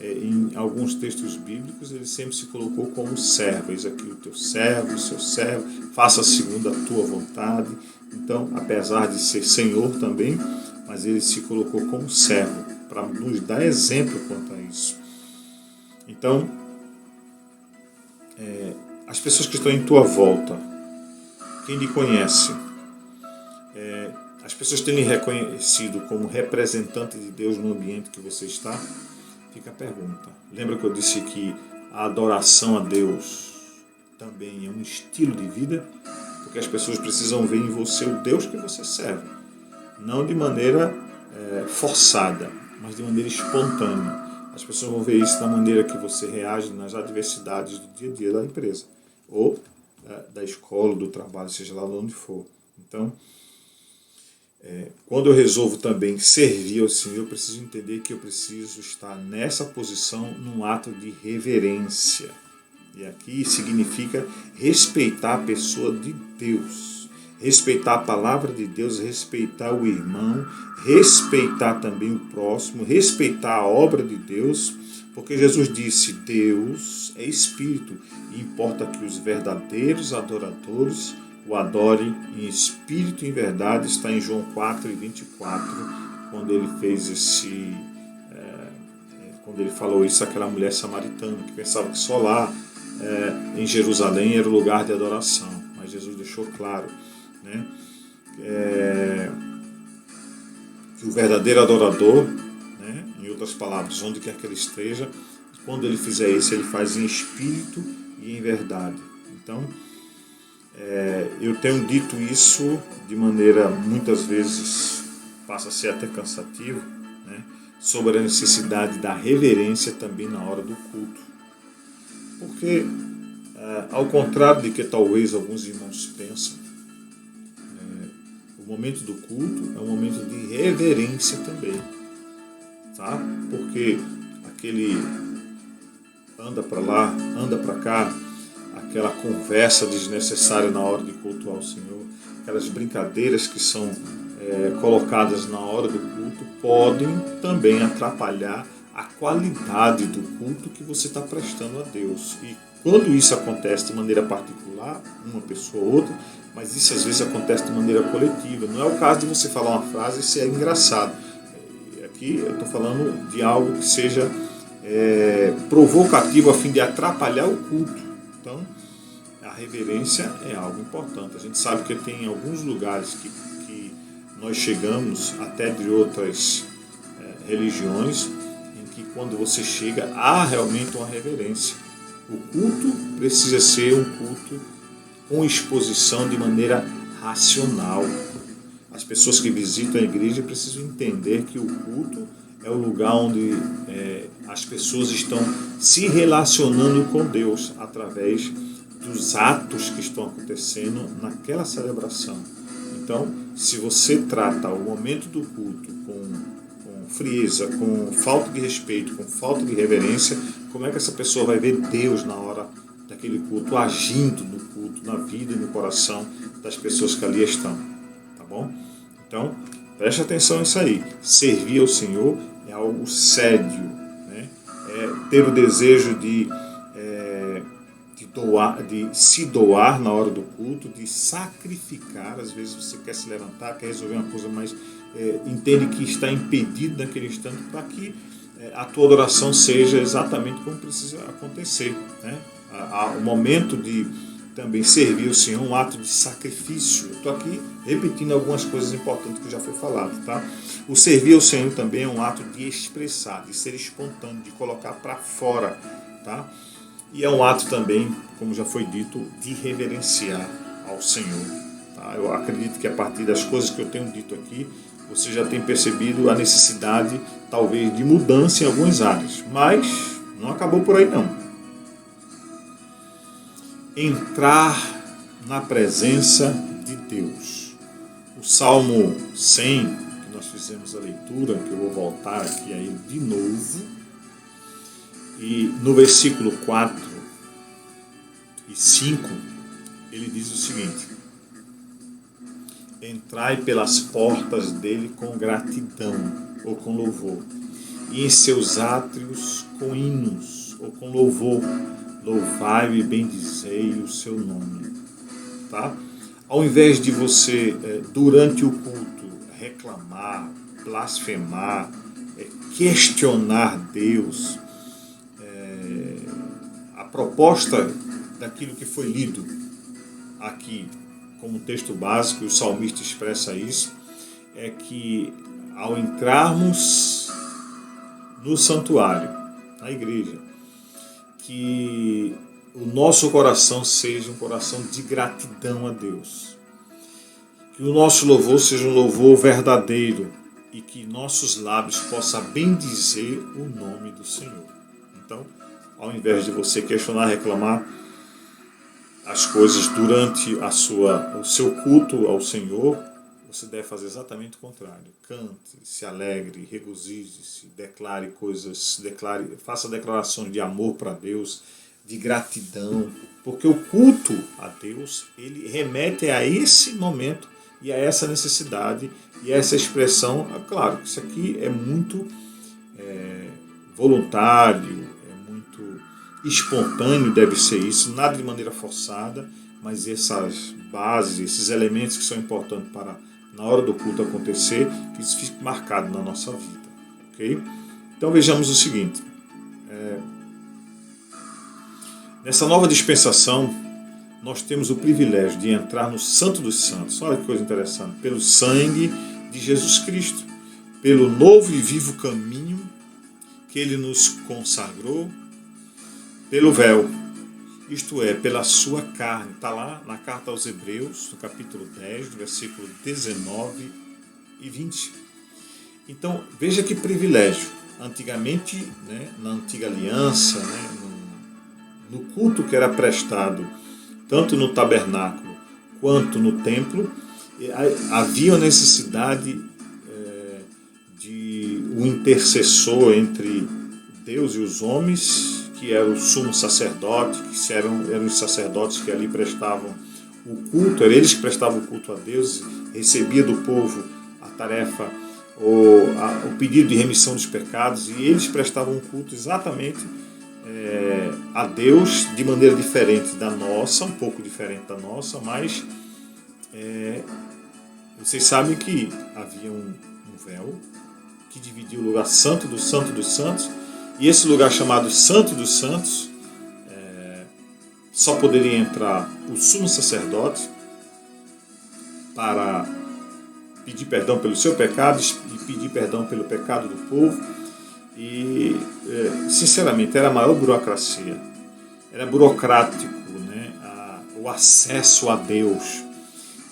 em alguns textos bíblicos, ele sempre se colocou como servo. Eis aqui o teu servo, o seu servo, faça segundo a tua vontade. Então, apesar de ser Senhor também, mas ele se colocou como servo, para nos dar exemplo quanto a isso. Então, as pessoas que estão em tua volta, quem lhe conhece, as pessoas têm lhe reconhecido como representante de Deus no ambiente que você está? Fica a pergunta. Lembra que eu disse que a adoração a Deus também é um estilo de vida? Porque as pessoas precisam ver em você o Deus que você serve. Não de maneira forçada, mas de maneira espontânea. As pessoas vão ver isso na maneira que você reage nas adversidades do dia a dia da empresa. Ou da escola, do trabalho, seja lá onde for. Então, quando eu resolvo também servir ao Senhor, eu preciso entender que eu preciso estar nessa posição num ato de reverência. E aqui significa respeitar a pessoa de Deus, respeitar a palavra de Deus, respeitar o irmão, respeitar também o próximo, respeitar a obra de Deus, porque Jesus disse, Deus é Espírito, e importa que os verdadeiros adoradores o adore em espírito e em verdade, está em João 4:24, quando ele fez quando ele falou isso àquela mulher samaritana, que pensava que só lá em Jerusalém era o lugar de adoração, mas Jesus deixou claro, né, que o verdadeiro adorador, né, em outras palavras, onde quer que ele esteja, quando ele fizer isso, ele faz em espírito e em verdade. Então, eu tenho dito isso de maneira, muitas vezes, passa a ser até cansativo, né, sobre a necessidade da reverência também na hora do culto. Porque, ao contrário de que talvez alguns irmãos pensam, o momento do culto é um momento de reverência também. Tá? Porque aquele anda para lá, anda para cá, aquela conversa desnecessária na hora de cultuar o Senhor, aquelas brincadeiras que são colocadas na hora do culto, podem também atrapalhar a qualidade do culto que você está prestando a Deus. E quando isso acontece de maneira particular, uma pessoa ou outra, mas isso às vezes acontece de maneira coletiva. Não é o caso de você falar uma frase e ser engraçado. Aqui eu estou falando de algo que seja provocativo a fim de atrapalhar o culto. Então, a reverência é algo importante. A gente sabe que tem alguns lugares que nós chegamos, até de outras religiões, em que quando você chega, há realmente uma reverência. O culto precisa ser um culto com exposição de maneira racional. As pessoas que visitam a igreja precisam entender que o culto é o lugar onde as pessoas estão se relacionando com Deus através dos atos que estão acontecendo naquela celebração. Então, se você trata o momento do culto com frieza, com falta de respeito, com falta de reverência, como é que essa pessoa vai ver Deus na hora daquele culto, agindo no culto, na vida e no coração das pessoas que ali estão? Tá bom? Então, preste atenção nisso aí. Servir ao Senhor é algo sério, né? Ter o desejo de se doar na hora do culto, de sacrificar. Às vezes você quer se levantar, quer resolver uma coisa, mas entende que está impedido naquele instante para que a tua adoração seja exatamente como precisa acontecer, né? O momento de também servir o Senhor, um ato de sacrifício. Eu estou aqui repetindo algumas coisas importantes que já foi falado, tá? O servir ao Senhor também é um ato de expressar, de ser espontâneo, de colocar para fora, tá? E é um ato também, como já foi dito, de reverenciar ao Senhor, tá? Eu acredito que a partir das coisas que eu tenho dito aqui, você já tem percebido a necessidade, talvez, de mudança em algumas áreas. Mas não acabou por aí, não. Entrar na presença de Deus. O Salmo 100, que nós fizemos a leitura, que eu vou voltar aqui a ele de novo, e no versículo 4 e 5, ele diz o seguinte: entrai pelas portas dele com gratidão, ou com louvor, e em seus átrios com hinos ou com louvor. Louvai e bendizei o seu nome. Tá? Ao invés de você, durante o culto, reclamar, blasfemar, questionar Deus, a proposta daquilo que foi lido aqui como texto básico, e o salmista expressa isso, é que ao entrarmos no santuário, na igreja, que o nosso coração seja um coração de gratidão a Deus. Que o nosso louvor seja um louvor verdadeiro e que nossos lábios possam bendizer o nome do Senhor. Então, ao invés de você questionar, reclamar as coisas durante o seu culto ao Senhor, você deve fazer exatamente o contrário. Cante, se alegre, regozije-se, faça declarações de amor para Deus, de gratidão, porque o culto a Deus, ele remete a esse momento e a essa necessidade e a essa expressão. Claro que isso aqui é muito voluntário, é muito espontâneo, deve ser isso, nada de maneira forçada, mas essas bases, esses elementos que são importantes para, na hora do culto acontecer, que isso fique marcado na nossa vida. Ok? Então vejamos o seguinte. Nessa nova dispensação, nós temos o privilégio de entrar no Santo dos Santos. Olha que coisa interessante. Pelo sangue de Jesus Cristo, pelo novo e vivo caminho que Ele nos consagrou, pelo véu, isto é, pela sua carne. Está lá na carta aos Hebreus, no capítulo 10, versículo 19 e 20. Então, veja que privilégio. Antigamente, na antiga aliança, no culto que era prestado, tanto no tabernáculo quanto no templo, havia a necessidade de um intercessor entre Deus e os homens, que era o sumo sacerdote, que eram os sacerdotes que ali prestavam o culto, eram eles que prestavam o culto a Deus, recebia do povo a tarefa, o pedido de remissão dos pecados, e eles prestavam um culto exatamente a Deus de maneira diferente da nossa, um pouco diferente da nossa, mas vocês sabem que havia um véu que dividia o lugar santo dos santos, e esse lugar chamado Santo dos Santos só poderia entrar o sumo sacerdote para pedir perdão pelo seu pecado e pedir perdão pelo pecado do povo. E, sinceramente, era a maior burocracia. Era burocrático, o acesso a Deus.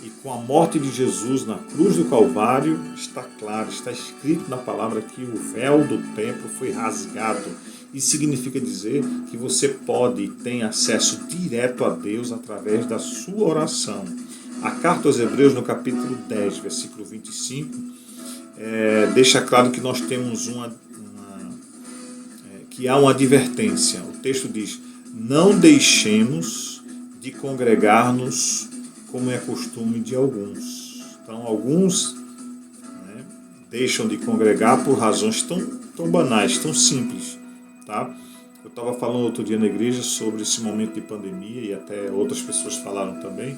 E com a morte de Jesus na cruz do Calvário, está claro, está escrito na palavra que o véu do templo foi rasgado. Isso significa dizer que você pode e tem acesso direto a Deus através da sua oração. A carta aos Hebreus, no capítulo 10, versículo 25, deixa claro que nós temos que há uma advertência. O texto diz: não deixemos de congregar-nos como é costume de alguns. Então, alguns deixam de congregar por razões tão banais, tão simples. Tá? Eu estava falando outro dia na igreja sobre esse momento de pandemia, e até outras pessoas falaram também,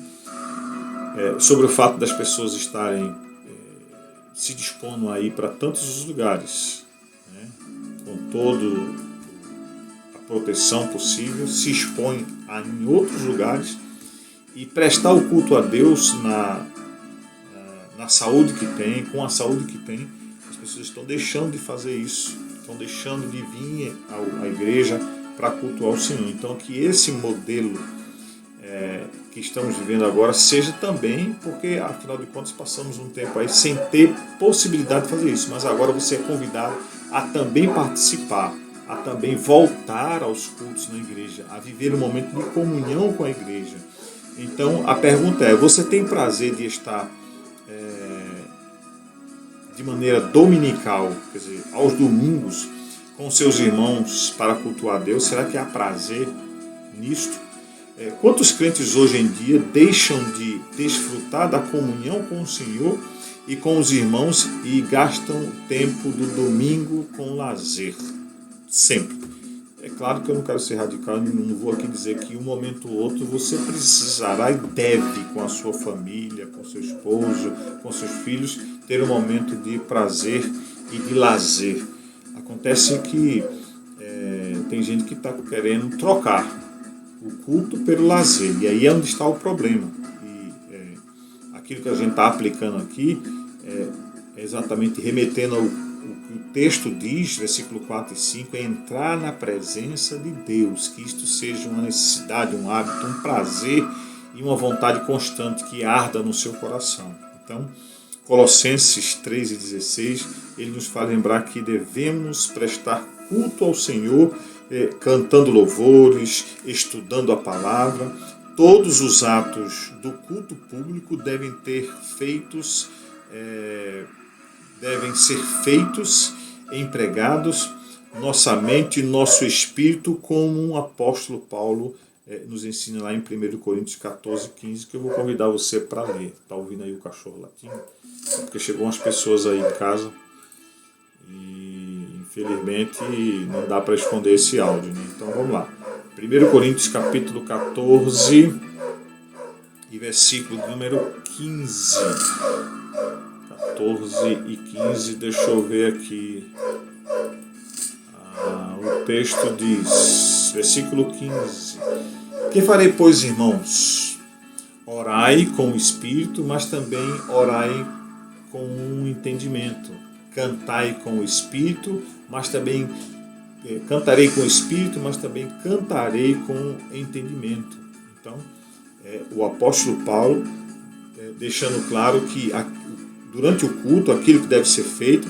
sobre o fato das pessoas estarem se dispondo a ir para tantos os lugares, com toda a proteção possível, se expõem em outros lugares e prestar o culto a Deus na saúde que tem, com a saúde que tem. As pessoas estão deixando de fazer isso, estão deixando de vir à igreja para cultuar o Senhor. Então, que esse modelo que estamos vivendo agora seja também, porque afinal de contas passamos um tempo aí sem ter possibilidade de fazer isso, mas agora você é convidado a também participar, a também voltar aos cultos na igreja, a viver um momento de comunhão com a igreja. Então a pergunta é: você tem prazer de estar de maneira dominical, quer dizer, aos domingos, com seus irmãos para cultuar a Deus? Será que há prazer nisto? Quantos crentes hoje em dia deixam de desfrutar da comunhão com o Senhor e com os irmãos e gastam o tempo do domingo com lazer. Sempre. É claro que eu não quero ser radical, não vou aqui dizer que um momento ou outro você precisará e deve, com a sua família, com seu esposo, com seus filhos, ter um momento de prazer e de lazer. Acontece que tem gente que está querendo trocar o culto pelo lazer, e aí é onde está o problema. E aquilo que a gente está aplicando aqui é exatamente remetendo ao que o texto diz, versículo 4 e 5, é entrar na presença de Deus, que isto seja uma necessidade, um hábito, um prazer e uma vontade constante que arda no seu coração. Então, Colossenses 3:16, ele nos faz lembrar que devemos prestar culto ao Senhor, cantando louvores, estudando a palavra. Todos os atos do culto público devem ser feitos, empregados, nossa mente e nosso espírito, como um apóstolo Paulo nos ensina lá em 1 Coríntios 14:15, que eu vou convidar você para ler. Está ouvindo aí o cachorro latindo? Porque chegou umas pessoas aí em casa e infelizmente não dá para esconder esse áudio, né? Então vamos lá. 1 Coríntios capítulo 14 e versículo número 15. 14 e 15, deixa eu ver aqui. O texto diz, versículo 15: Que farei, pois, irmãos? Orai com o Espírito, mas também orai com um entendimento. Cantai com o Espírito, mas também cantarei com o Espírito, mas também cantarei com entendimento. Então, o apóstolo Paulo deixando claro que durante o culto, aquilo que deve ser feito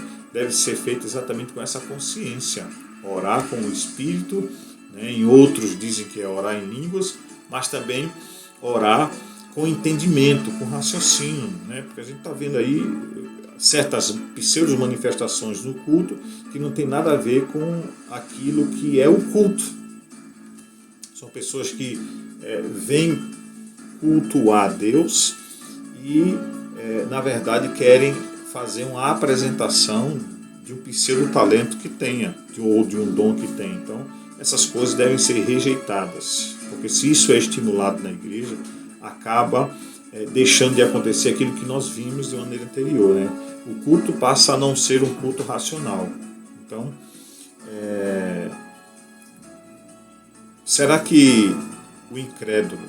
exatamente com essa consciência. Orar com o Espírito, né? Em outros dizem que é orar em línguas, mas também orar com entendimento, com raciocínio, né? Porque a gente está vendo aí certas pseudo-manifestações no culto que não tem nada a ver com aquilo que é o culto. São pessoas que vêm cultuar Deus e na verdade querem fazer uma apresentação de um pseudo-talento que tenha, ou de um dom que tem. Então, essas coisas devem ser rejeitadas, porque se isso é estimulado na igreja, acaba deixando de acontecer aquilo que nós vimos de maneira anterior, né? O culto passa a não ser um culto racional. Então, será que o incrédulo,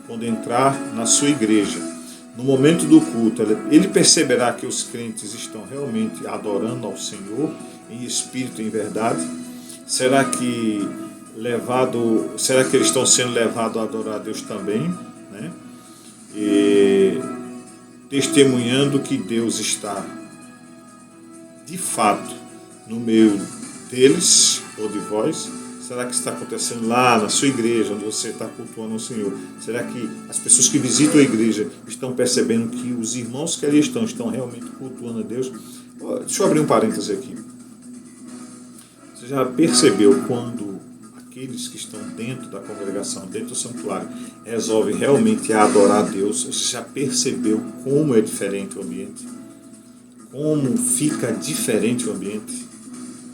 quando entrar na sua igreja, no momento do culto, ele perceberá que os crentes estão realmente adorando ao Senhor em espírito e em verdade? Será que eles estão sendo levados a adorar a Deus também, né? E testemunhando que Deus está de fato no meio deles ou de vós? Será que está acontecendo lá na sua igreja, onde você está cultuando o Senhor? Será que as pessoas que visitam a igreja estão percebendo que os irmãos que ali estão realmente cultuando a Deus? Deixa eu abrir um parêntese aqui. Você já percebeu quando aqueles que estão dentro da congregação, dentro do santuário, resolvem realmente adorar a Deus? Você já percebeu como é diferente o ambiente? Como fica diferente o ambiente?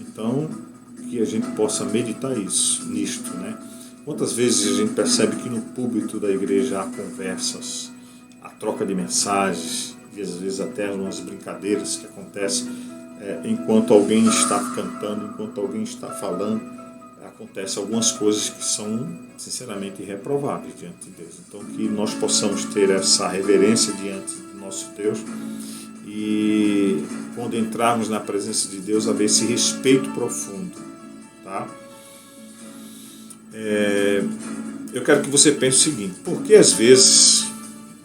Então, que a gente possa meditar nisto, né? Quantas vezes a gente percebe que no púlpito da igreja há conversas, há troca de mensagens, e às vezes até umas brincadeiras que acontecem enquanto alguém está cantando, enquanto alguém está falando, acontecem algumas coisas que são sinceramente irreprováveis diante de Deus. Então que nós possamos ter essa reverência diante do nosso Deus e quando entrarmos na presença de Deus, haver esse respeito profundo. Tá? Eu quero que você pense o seguinte: por que às vezes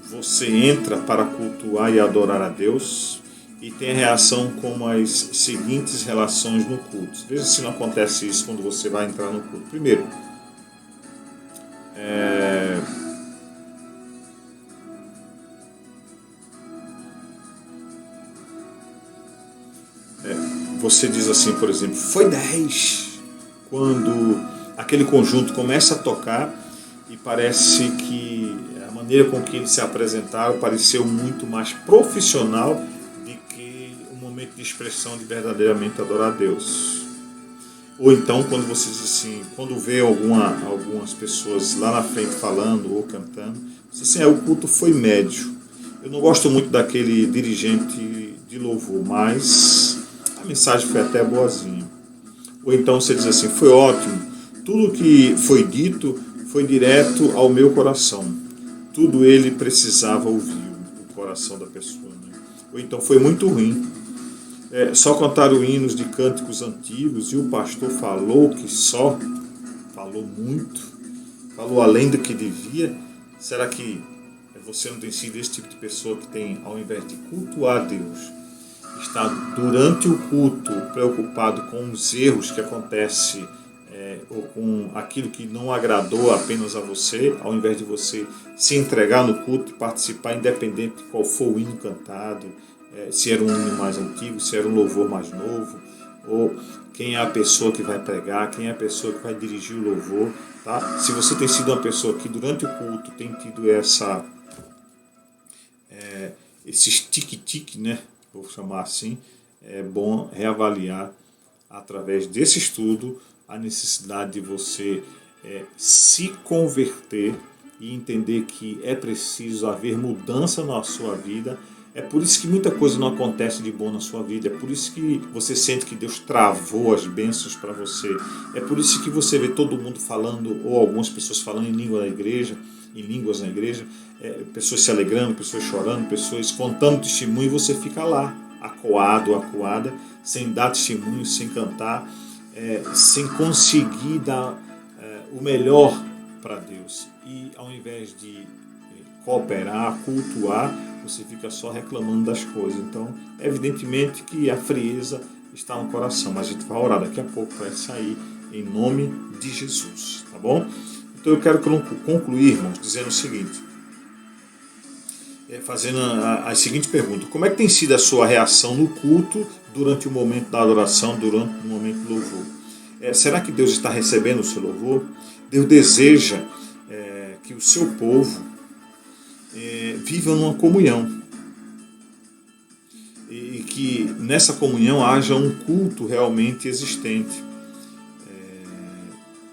você entra para cultuar e adorar a Deus e tem a reação como as seguintes relações no culto? Veja se não acontece isso quando você vai entrar no culto. Primeiro, você diz assim, por exemplo, foi 10. Quando aquele conjunto começa a tocar e parece que a maneira com que eles se apresentaram pareceu muito mais profissional jeito de expressão de verdadeiramente adorar a Deus. Ou então, quando você diz assim, quando vê algumas pessoas lá na frente falando ou cantando, você diz assim, o culto foi médio. Eu não gosto muito daquele dirigente de louvor, mas a mensagem foi até boazinha. Ou então você diz assim, foi ótimo, tudo que foi dito foi direto ao meu coração. Tudo ele precisava ouvir, o coração da pessoa. Né? Ou então foi muito ruim. Só cantaram hinos de cânticos antigos e o pastor falou falou muito, falou além do que devia. Será que você não tem sido esse tipo de pessoa que tem, ao invés de cultuar Deus, está durante o culto preocupado com os erros que acontecem ou com aquilo que não agradou apenas a você, ao invés de você se entregar no culto e participar independente de qual for o hino cantado, se era um hino mais antigo, se era um louvor mais novo, ou quem é a pessoa que vai pregar, quem é a pessoa que vai dirigir o louvor. Tá? Se você tem sido uma pessoa que durante o culto tem tido esses tique-tique, né? Vou chamar assim, é bom reavaliar através desse estudo a necessidade de você se converter e entender que é preciso haver mudança na sua vida. É por isso que muita coisa não acontece de bom na sua vida. É por isso que você sente que Deus travou as bênçãos para você. É por isso que você vê todo mundo falando, ou algumas pessoas falando em línguas na igreja, pessoas se alegrando, pessoas chorando, pessoas contando testemunho, e você fica lá, acuada, sem dar testemunho, sem cantar, sem conseguir dar o melhor para Deus. E ao invés de cooperar, cultuar, você fica só reclamando das coisas. Então, evidentemente que a frieza está no coração, mas a gente vai orar daqui a pouco para sair em nome de Jesus, tá bom? Então eu quero concluir, irmãos, dizendo o seguinte, fazendo a seguinte pergunta: como é que tem sido a sua reação no culto durante o momento da adoração, durante o momento do louvor? Será que Deus está recebendo o seu louvor? Deus deseja que o seu povo viva numa comunhão e que nessa comunhão haja um culto realmente existente.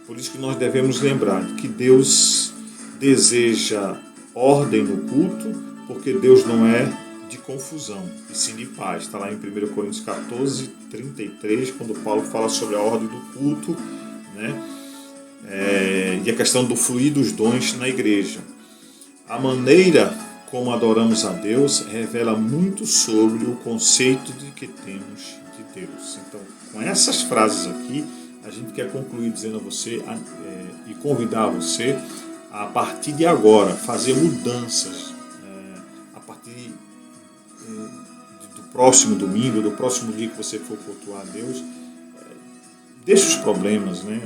Por isso que nós devemos lembrar que Deus deseja ordem no culto, porque Deus não é de confusão, e sim de paz. Está lá em 1 Coríntios 14, 33, quando Paulo fala sobre a ordem do culto, né? E a questão do fluir dos dons na igreja. A maneira como adoramos a Deus revela muito sobre o conceito de que temos de Deus. Então, com essas frases aqui, a gente quer concluir dizendo a você e convidar você a partir de agora fazer mudanças a partir do próximo domingo, do próximo dia que você for cultuar a Deus. Deixa os problemas, né?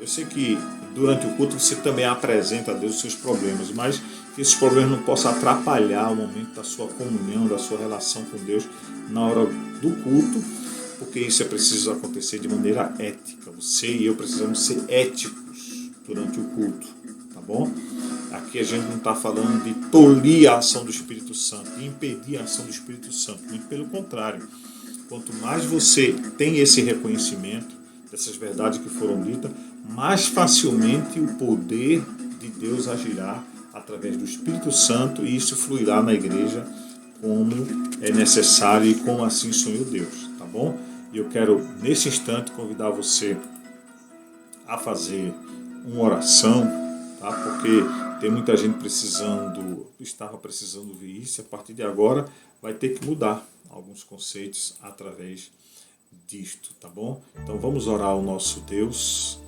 Eu sei que durante o culto você também apresenta a Deus os seus problemas, mas que esses problemas não possam atrapalhar o momento da sua comunhão, da sua relação com Deus na hora do culto, porque isso é preciso acontecer de maneira ética. Você e eu precisamos ser éticos durante o culto, tá bom? Aqui a gente não está falando de tolir a ação do Espírito Santo, de impedir a ação do Espírito Santo, muito pelo contrário. Quanto mais você tem esse reconhecimento dessas verdades que foram ditas, mais facilmente o poder de Deus agirá através do Espírito Santo, e isso fluirá na igreja como é necessário e como assim sonhou Deus, tá bom? E eu quero, nesse instante, convidar você a fazer uma oração, tá? Porque tem muita gente estava precisando ouvir isso, e a partir de agora vai ter que mudar alguns conceitos através disto, tá bom? Então vamos orar ao nosso Deus,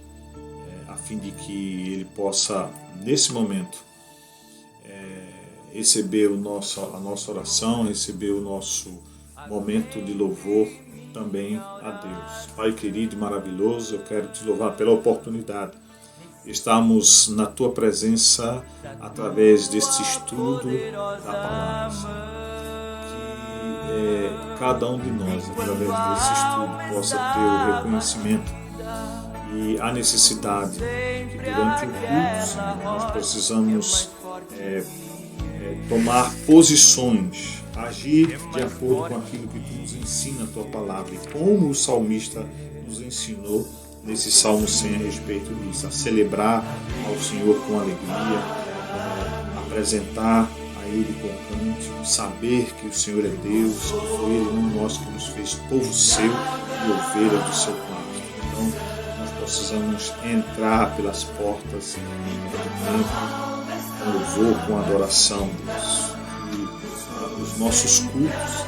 a fim de que Ele possa, nesse momento, receber a nossa oração, receber o nosso momento de louvor também a Deus. Pai querido e maravilhoso, eu quero te louvar pela oportunidade de estarmos na Tua presença através deste estudo da palavra. Que cada um de nós, através desse estudo, possa ter o reconhecimento e a necessidade que durante o culto, Senhor, nós precisamos tomar posições agir de acordo com aquilo que tu nos ensina a tua palavra e como o salmista nos ensinou nesse Salmo 100 a respeito disso, a celebrar ao Senhor com alegria, apresentar a Ele com cântico, saber que o Senhor é Deus, que foi Ele, não nós, que nos fez povo seu e ovelha do seu pasto. Então, nós precisamos entrar pelas portas do templo com louvor, com adoração, Deus. Que os nossos cultos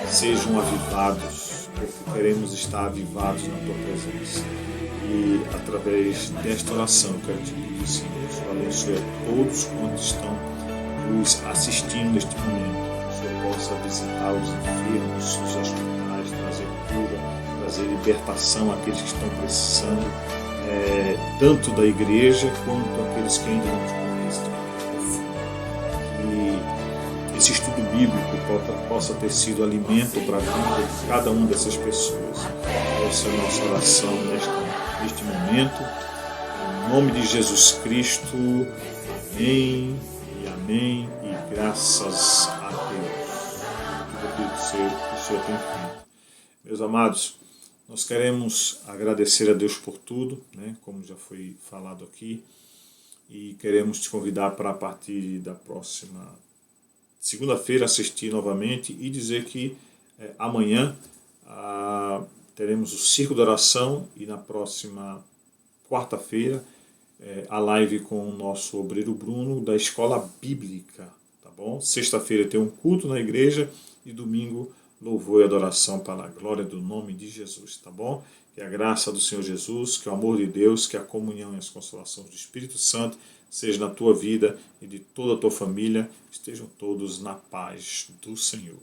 sejam avivados, porque queremos estar avivados na tua presença. E através desta oração, eu quero te pedir, Senhor, que o Senhor abençoe a todos quantos estão nos assistindo neste momento. Que o Senhor possa visitar os enfermos, os hospitais, trazer cura, trazer libertação àqueles que estão precisando, tanto da igreja quanto àqueles que ainda não te conhecem. Que esse estudo bíblico possa ter sido alimento para a vida de cada uma dessas pessoas. Essa é a nossa oração neste momento. Em nome de Jesus Cristo. Amém e amém. E graças a Deus. Tudo aquilo que o Senhor tem feito. Meus amados, nós queremos agradecer a Deus por tudo, né, como já foi falado aqui. E queremos te convidar para, a partir da próxima segunda-feira, assistir novamente e dizer que amanhã teremos o Circo da Oração e na próxima quarta-feira a live com o nosso obreiro Bruno da Escola Bíblica, tá bom? Sexta-feira tem um culto na igreja e domingo louvor e adoração para a glória do nome de Jesus, tá bom? Que a graça do Senhor Jesus, que o amor de Deus, que a comunhão e as consolações do Espírito Santo seja na tua vida e de toda a tua família, estejam todos na paz do Senhor.